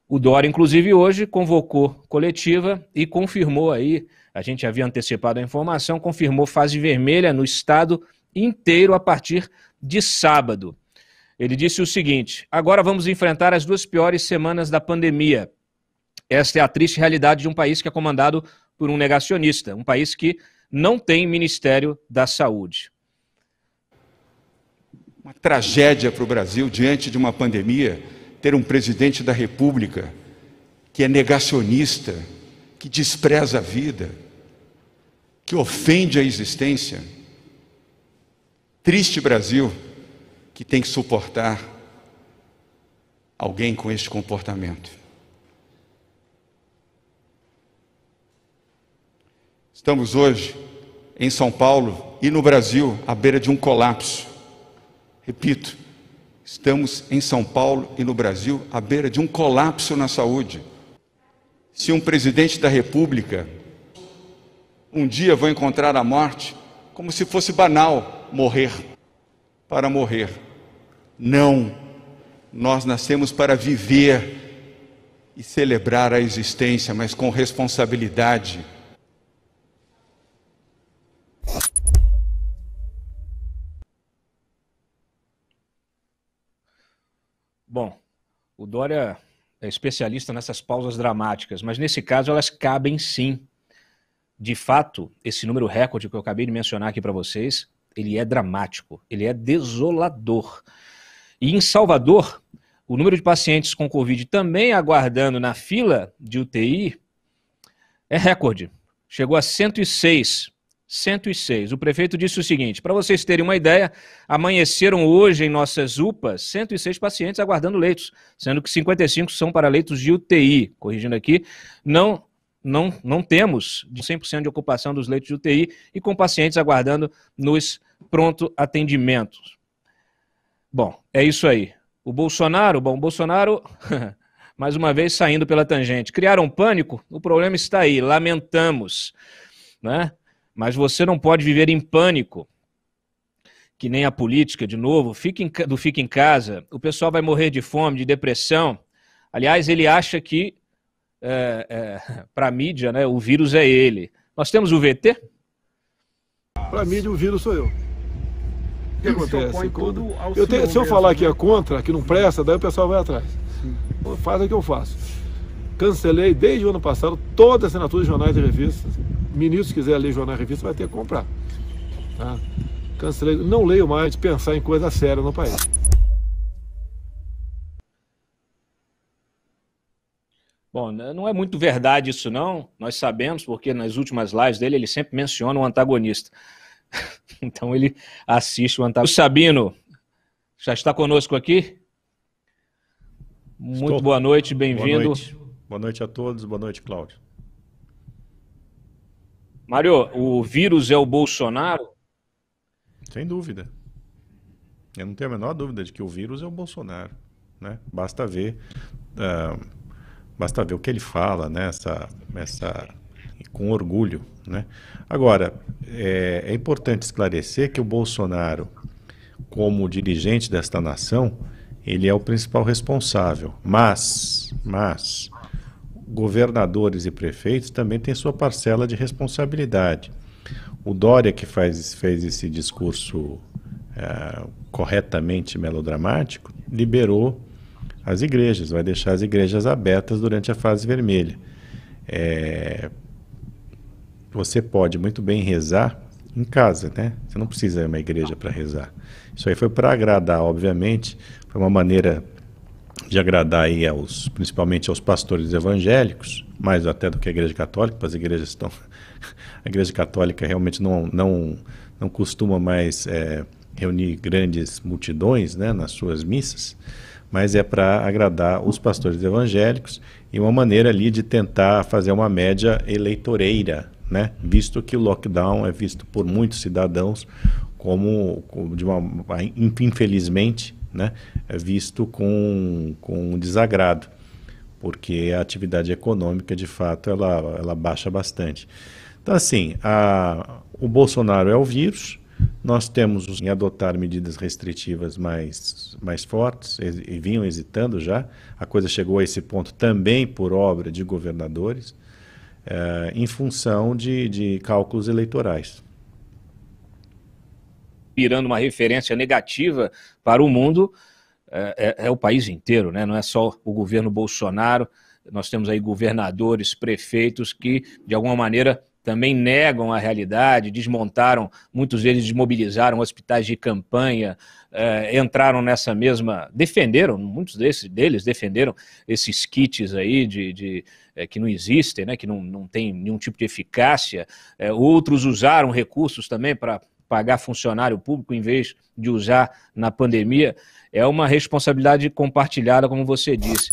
O Dória, inclusive, hoje convocou coletiva e confirmou aí, a gente havia antecipado a informação, confirmou fase vermelha no estado inteiro a partir de sábado. Ele disse o seguinte: agora vamos enfrentar as 2 piores semanas da pandemia. Esta é a triste realidade de um país que é comandado por um negacionista, um país que não tem Ministério da Saúde. Uma tragédia para o Brasil, diante de uma pandemia, ter um presidente da República que é negacionista, que despreza a vida, que ofende a existência. Triste Brasil que tem que suportar alguém com este comportamento. Estamos hoje em São Paulo e no Brasil à beira de um colapso. Repito, estamos em São Paulo e no Brasil à beira de um colapso na saúde. Se um presidente da República um dia vai encontrar a morte, como se fosse banal morrer, para morrer. Não, nós nascemos para viver e celebrar a existência, mas com responsabilidade. Bom, o Dória é especialista nessas pausas dramáticas, mas nesse caso elas cabem sim. De fato, esse número recorde que eu acabei de mencionar aqui para vocês, ele é dramático, ele é desolador. E em Salvador, o número de pacientes com Covid também aguardando na fila de UTI é recorde. Chegou a 106. 106. O prefeito disse o seguinte: para vocês terem uma ideia, amanheceram hoje em nossas UPAs 106 pacientes aguardando leitos, sendo que 55 são para leitos de UTI. Corrigindo aqui, não temos de 100% de ocupação dos leitos de UTI e com pacientes aguardando nos pronto atendimentos. Bom, é isso aí. O Bolsonaro, mais uma vez saindo pela tangente. Criaram pânico? O problema está aí, lamentamos, né? Mas você não pode viver em pânico, que nem a política, de novo, fica em casa, o pessoal vai morrer de fome, de depressão. Aliás, ele acha que, para a mídia, né, o vírus é ele. Nós temos o VT? Para a mídia, o vírus sou eu. O que acontece? Se eu falar que é contra, que não presta, daí o pessoal vai atrás. Faz o que eu faço. Cancelei desde o ano passado toda a assinatura de jornais e revistas. Ministro, se quiser ler jornal e revista, vai ter que comprar. Tá? Cancelei, não leio mais de pensar em coisa séria no país. Bom, não é muito verdade isso não, nós sabemos, porque nas últimas lives dele ele sempre menciona o antagonista. Então ele assiste o antagonista. O Sabino já está conosco aqui? Muito boa noite, bem-vindo. Boa noite a todos, boa noite, Cláudio. Mário, o vírus é o Bolsonaro? Sem dúvida. Eu não tenho a menor dúvida de que o vírus é o Bolsonaro, né? Basta ver o que ele fala, né? Com orgulho, né? Agora, é importante esclarecer que o Bolsonaro, como dirigente desta nação, ele é o principal responsável, mas governadores e prefeitos também têm sua parcela de responsabilidade. O Dória, que fez esse discurso corretamente melodramático, liberou as igrejas, vai deixar as igrejas abertas durante a fase vermelha. Você pode muito bem rezar em casa, né? Você não precisa ir a uma igreja para rezar. Isso aí foi para agradar, obviamente, foi uma maneira de agradar aí principalmente aos pastores evangélicos, mais até do que a Igreja Católica, porque as igrejas estão... A Igreja Católica realmente não costuma mais reunir grandes multidões, né, nas suas missas, mas é para agradar os pastores evangélicos e uma maneira ali de tentar fazer uma média eleitoreira, né, visto que o lockdown é visto por muitos cidadãos como infelizmente, né, é visto com desagrado, porque a atividade econômica, de fato, ela baixa bastante. Então, assim, o Bolsonaro é o vírus, Nós temos em adotar medidas restritivas mais fortes, e vinham hesitando já. A coisa chegou a esse ponto também por obra de governadores, em função de cálculos eleitorais. Virando uma referência negativa para o mundo, é o país inteiro, né? Não é só o governo Bolsonaro. Nós temos aí governadores, prefeitos que, de alguma maneira, também negam a realidade, desmontaram, muitos deles desmobilizaram hospitais de campanha, entraram nessa mesma, defenderam, muitos deles defenderam esses kits aí que não existem, né, que não tem nenhum tipo de eficácia. Outros usaram recursos também para pagar funcionário público em vez de usar na pandemia. É uma responsabilidade compartilhada, como você disse.